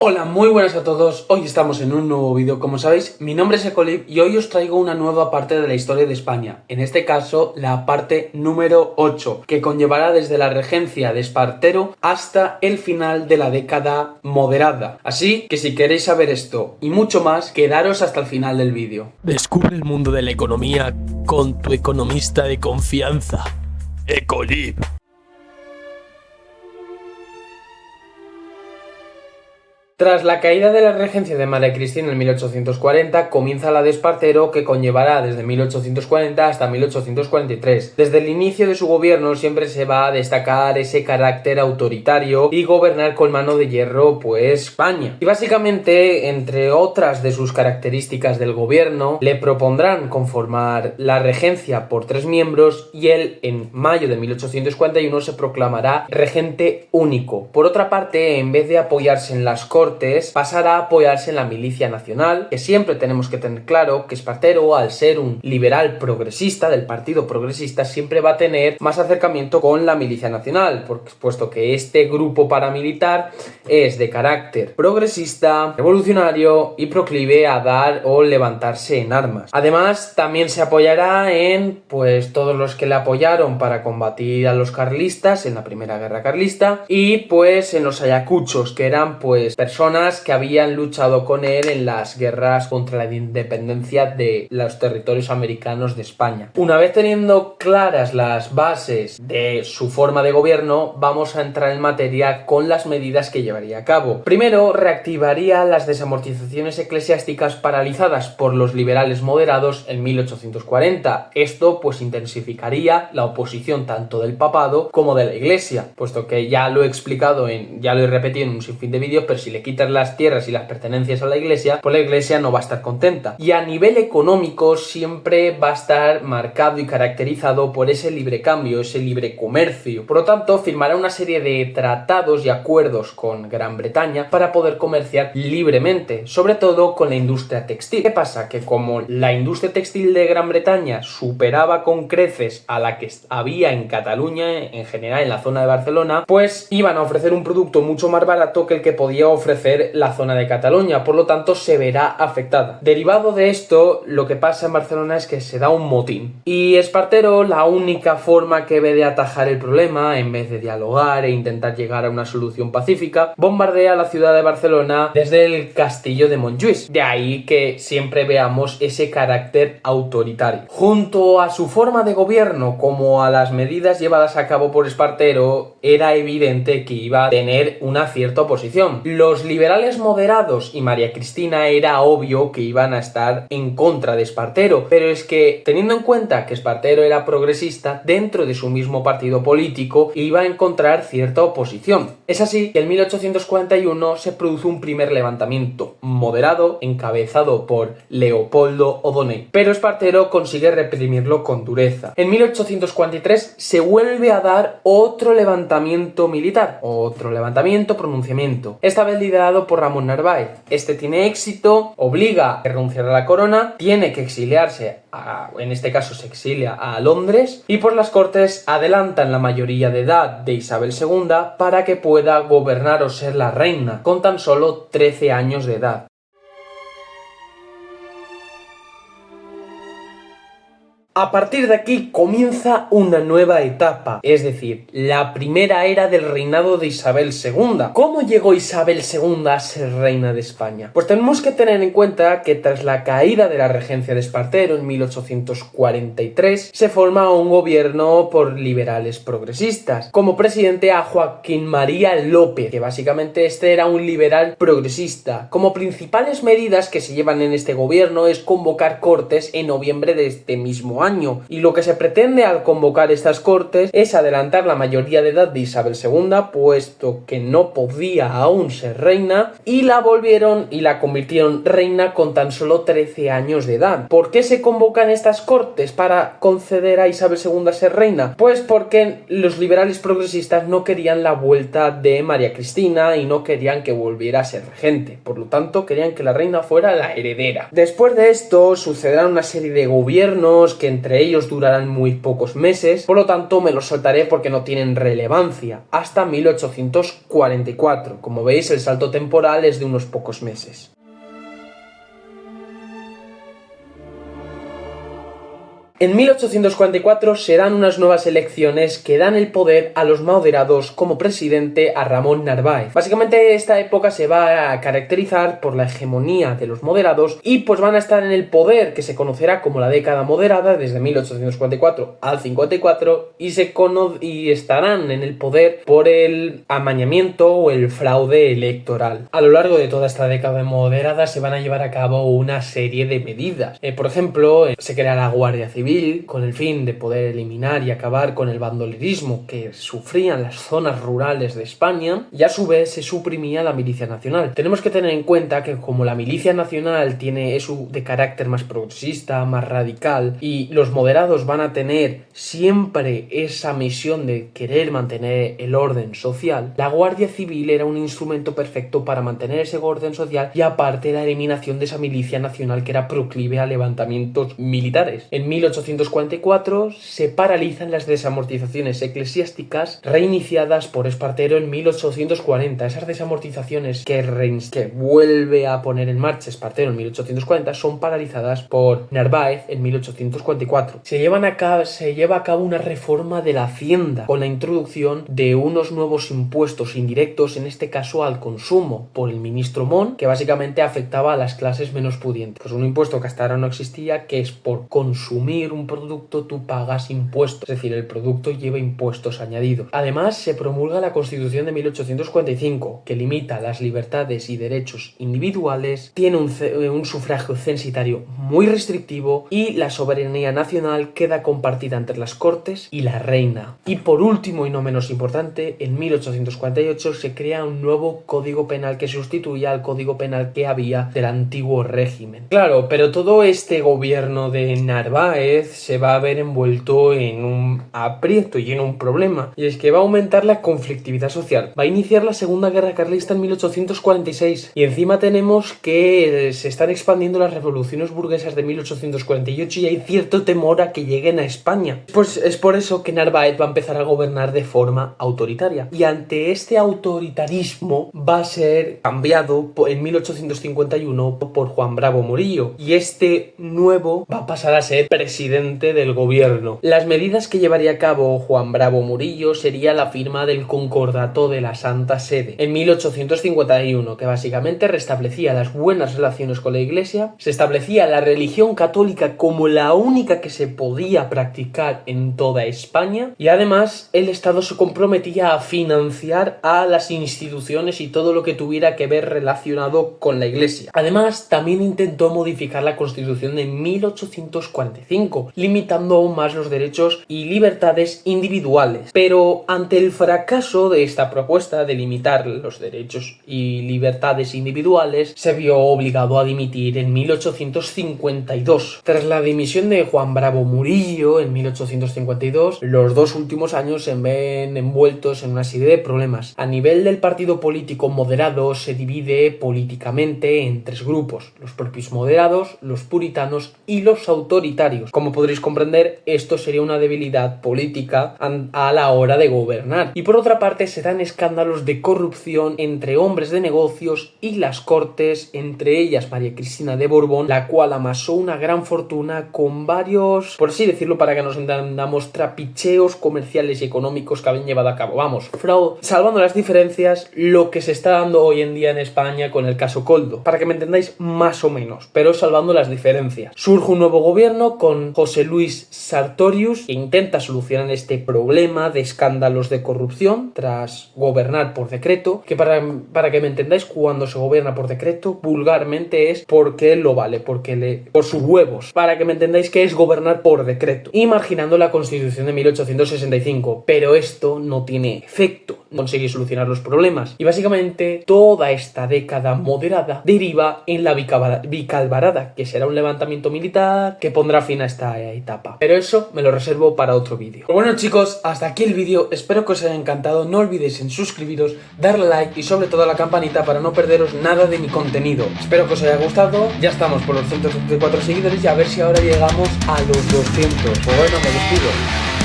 Hola, muy buenas a todos. Hoy estamos en un nuevo vídeo. Como sabéis, mi nombre es Ecolib y hoy os traigo una nueva parte de la historia de España. En este caso, la parte número 8, que conllevará desde la regencia de Espartero hasta el final de la década moderada. Así que si queréis saber esto y mucho más, quedaros hasta el final del vídeo. Descubre el mundo de la economía con tu economista de confianza, Ecolib. Tras la caída de la regencia de María Cristina en 1840, comienza la de Espartero, que conllevará desde 1840 hasta 1843. Desde el inicio de su gobierno siempre se va a destacar ese carácter autoritario y gobernar con mano de hierro, pues, España. Y básicamente, entre otras de sus características del gobierno, le propondrán conformar la regencia por 3 miembros y él, en mayo de 1841, se proclamará regente único. Por otra parte, en vez de apoyarse en las Cortes, pasará a apoyarse en la milicia nacional, que siempre tenemos que tener claro que Espartero, al ser un liberal progresista del Partido Progresista, siempre va a tener más acercamiento con la milicia nacional, puesto que este grupo paramilitar es de carácter progresista, revolucionario y proclive a dar o levantarse en armas. Además, también se apoyará en, pues, todos los que le apoyaron para combatir a los carlistas en la Primera Guerra Carlista y, pues, en los ayacuchos, que eran, pues, personas que habían luchado con él en las guerras contra la independencia de los territorios americanos de España. Una vez teniendo claras las bases de su forma de gobierno, vamos a entrar en materia con las medidas que llevaría a cabo. Primero, reactivaría las desamortizaciones eclesiásticas paralizadas por los liberales moderados en 1840. Esto, pues, intensificaría la oposición tanto del papado como de la iglesia, puesto que ya lo he explicado, ya lo he repetido en un sinfín de vídeos, pero si le quitas las tierras y las pertenencias a la iglesia, pues la iglesia no va a estar contenta. Y a nivel económico siempre va a estar marcado y caracterizado por ese libre cambio, ese libre comercio. Por lo tanto, firmará una serie de tratados y acuerdos con Gran Bretaña para poder comerciar libremente, sobre todo con la industria textil. ¿Qué pasa? Que como la industria textil de Gran Bretaña superaba con creces a la que había en Cataluña, en general en la zona de Barcelona, pues iban a ofrecer un producto mucho más barato que el que podía ofrecer la zona de Cataluña, por lo tanto se verá afectada. Derivado de esto, lo que pasa en Barcelona es que se da un motín y Espartero, la única forma que ve de atajar el problema, en vez de dialogar e intentar llegar a una solución pacífica, bombardea la ciudad de Barcelona desde el castillo de Montjuïc. De ahí que siempre veamos ese carácter autoritario. Junto a su forma de gobierno como a las medidas llevadas a cabo por Espartero, era evidente que iba a tener una cierta oposición. Los liberales moderados y María Cristina era obvio que iban a estar en contra de Espartero, pero es que, teniendo en cuenta que Espartero era progresista, dentro de su mismo partido político iba a encontrar cierta oposición. Es así que en 1841 se produce un primer levantamiento moderado encabezado por Leopoldo O'Donnell, pero Espartero consigue reprimirlo con dureza. En 1843 se vuelve a dar otro levantamiento militar, pronunciamiento, esta vez liderado por Ramón Narváez. Este tiene éxito, obliga a renunciar a la corona, tiene que exiliarse, en este caso se exilia a Londres, y por las Cortes adelantan la mayoría de edad de Isabel II para que pueda gobernar o ser la reina, con tan solo 13 años de edad. A partir de aquí comienza una nueva etapa, es decir, la primera era del reinado de Isabel II. ¿Cómo llegó Isabel II a ser reina de España? Pues tenemos que tener en cuenta que tras la caída de la regencia de Espartero en 1843, se forma un gobierno por liberales progresistas. Como presidente a Joaquín María López, que básicamente este era un liberal progresista. Como principales medidas que se llevan en este gobierno es convocar Cortes en noviembre de este mismo año. Y lo que se pretende al convocar estas Cortes es adelantar la mayoría de edad de Isabel II, puesto que no podía aún ser reina, y la convirtieron reina con tan solo 13 años de edad. ¿Por qué se convocan estas Cortes para conceder a Isabel II a ser reina? Pues porque los liberales progresistas no querían la vuelta de María Cristina y no querían que volviera a ser regente. Por lo tanto, querían que la reina fuera la heredera. Después de esto sucederán una serie de gobiernos que entre ellos durarán muy pocos meses, por lo tanto me los saltaré porque no tienen relevancia, hasta 1844. Como veis, el salto temporal es de unos pocos meses. En 1844 se dan unas nuevas elecciones que dan el poder a los moderados como presidente a Ramón Narváez. Básicamente esta época se va a caracterizar por la hegemonía de los moderados y pues van a estar en el poder que se conocerá como la década moderada desde 1844 al 54 y estarán en el poder por el amañamiento o el fraude electoral. A lo largo de toda esta década moderada se van a llevar a cabo una serie de medidas. Por ejemplo, se crea la Guardia Civil con el fin de poder eliminar y acabar con el bandolerismo que sufrían las zonas rurales de España, y a su vez se suprimía la Milicia Nacional. Tenemos que tener en cuenta que como la Milicia Nacional es de carácter más progresista, más radical, y los moderados van a tener siempre esa misión de querer mantener el orden social, la Guardia Civil era un instrumento perfecto para mantener ese orden social y aparte la eliminación de esa Milicia Nacional que era proclive a levantamientos militares. En 1844 se paralizan las desamortizaciones eclesiásticas reiniciadas por Espartero en 1840. Esas desamortizaciones que vuelve a poner en marcha Espartero en 1840 son paralizadas por Narváez en 1844. Se lleva a cabo una reforma de la hacienda con la introducción de unos nuevos impuestos indirectos, en este caso al consumo, por el ministro Mon, que básicamente afectaba a las clases menos pudientes. Pues un impuesto que hasta ahora no existía, que es por consumir un producto tú pagas impuestos, es decir, el producto lleva impuestos añadidos. Además, se promulga la Constitución de 1845, que limita las libertades y derechos individuales, tiene un sufragio censitario muy restrictivo y la soberanía nacional queda compartida entre las Cortes y la Reina. Y por último y no menos importante, en 1848 se crea un nuevo Código Penal que sustituía al Código Penal que había del antiguo régimen. Claro, pero todo este gobierno de Narváez se va a ver envuelto en un aprieto y en un problema, y es que va a aumentar la conflictividad social. Va a iniciar la Segunda Guerra Carlista en 1846 y encima tenemos que se están expandiendo las revoluciones burguesas de 1848 y hay cierto temor a que lleguen a España. Pues es por eso que Narváez va a empezar a gobernar de forma autoritaria, y ante este autoritarismo va a ser cambiado en 1851 por Juan Bravo Murillo, y este nuevo va a pasar a ser presidente del gobierno. Las medidas que llevaría a cabo Juan Bravo Murillo sería la firma del Concordato de la Santa Sede en 1851, que básicamente restablecía las buenas relaciones con la Iglesia, se establecía la religión católica como la única que se podía practicar en toda España, y además el Estado se comprometía a financiar a las instituciones y todo lo que tuviera que ver relacionado con la Iglesia. Además, también intentó modificar la Constitución de 1845, limitando aún más los derechos y libertades individuales. Pero ante el fracaso de esta propuesta de limitar los derechos y libertades individuales, se vio obligado a dimitir en 1852. Tras la dimisión de Juan Bravo Murillo en 1852, los dos últimos años se ven envueltos en una serie de problemas. A nivel del partido político moderado se divide políticamente en tres grupos: los propios moderados, los puritanos y los autoritarios. Como podréis comprender, esto sería una debilidad política a la hora de gobernar. Y por otra parte se dan escándalos de corrupción entre hombres de negocios y las cortes, entre ellas María Cristina de Borbón, la cual amasó una gran fortuna con varios, por así decirlo, para que nos entendamos, trapicheos comerciales y económicos que habían llevado a cabo. Vamos, salvando las diferencias, lo que se está dando hoy en día en España con el caso Koldo, para que me entendáis más o menos, pero salvando las diferencias. Surge un nuevo gobierno con José Luis Sartorius, que intenta solucionar este problema de escándalos de corrupción tras gobernar por decreto, que para que me entendáis, cuando se gobierna por decreto, vulgarmente es porque lo vale, por sus huevos, para que me entendáis que es gobernar por decreto, imaginando la Constitución de 1865, pero esto no tiene efecto, no consigue solucionar los problemas, y básicamente toda esta década moderada deriva en la Bicalvarada, que será un levantamiento militar que pondrá fin a este esta etapa. Pero eso me lo reservo para otro vídeo. Pues bueno chicos, hasta aquí el vídeo, espero que os haya encantado, no olvidéis en suscribiros, darle like y sobre todo a la campanita para no perderos nada de mi contenido. Espero que os haya gustado, ya estamos por los 174 seguidores y a ver si ahora llegamos a los 200. Pues bueno, me despido.